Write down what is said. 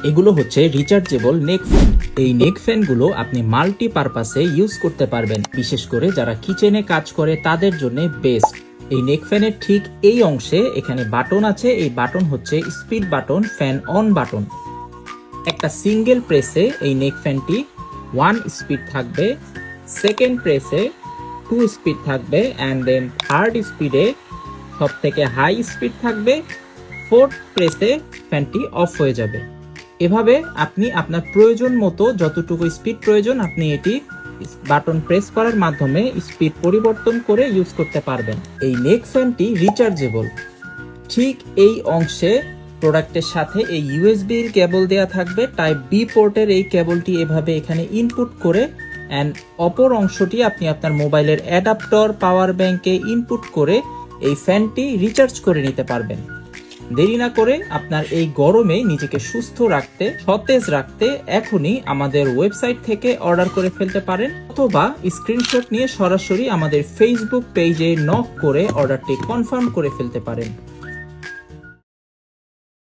এগুলো হচ্ছে রিচার্জেবল নেক ফ্যান। এই নেক ফ্যানগুলো আপনি মাল্টি পারপাসে ইউজ করতে পারবেন, বিশেষ করে যারা কিচেনে কাজ করে তাদের জন্য বেস্ট। এই নেক ফ্যানের ঠিক এই অংশে এখানে বাটন আছে। এই বাটন হচ্ছে speed button, fan on button. একটা সিঙ্গেল প্রেসে এই নেক ফ্যানটি 1 স্পিড থাকবে, সেকেন্ড প্রেসে 2 স্পিড থাকবে, অ্যান্ড দেন থার্ড স্পিডে সব থেকে হাই স্পিড থাকবে, ফোর্থ প্রেসে ফ্যানটি অফ হয়ে যাবে। এভাবে আপনি আপনার প্রয়োজন মতো যতটুকু স্পিড প্রয়োজন আপনি এটি বাটন প্রেস করার মাধ্যমে স্পিড পরিবর্তন করে ইউজ করতে পারবেন। এই নেক ফ্যানটি রিচার্জেবল। ঠিক এই অংশে প্রোডাক্টের সাথে এই ইউএসবি কেবল দেয়া থাকবে। টাইপ বি পোর্টের এই কেবলটি এভাবে এখানে ইনপুট করে অ্যান্ড অপর অংশটি আপনি আপনার মোবাইলের অ্যাডাপ্টর পাওয়ার ব্যাংকে ইনপুট করে এই ফ্যানটি রিচার্জ করে নিতে পারবেন। দেরি না করে আপনার এই গরমে নিজেকে সুস্থ রাখতে, সতেজ রাখতে এখনই আমাদের ওয়েবসাইট থেকে অর্ডার করে ফেলতে পারেন, অথবা স্ক্রিনশট নিয়ে সরাসরি আমাদের ফেসবুক পেজে নক করে অর্ডারটি কনফার্ম করে ফেলতে পারেন।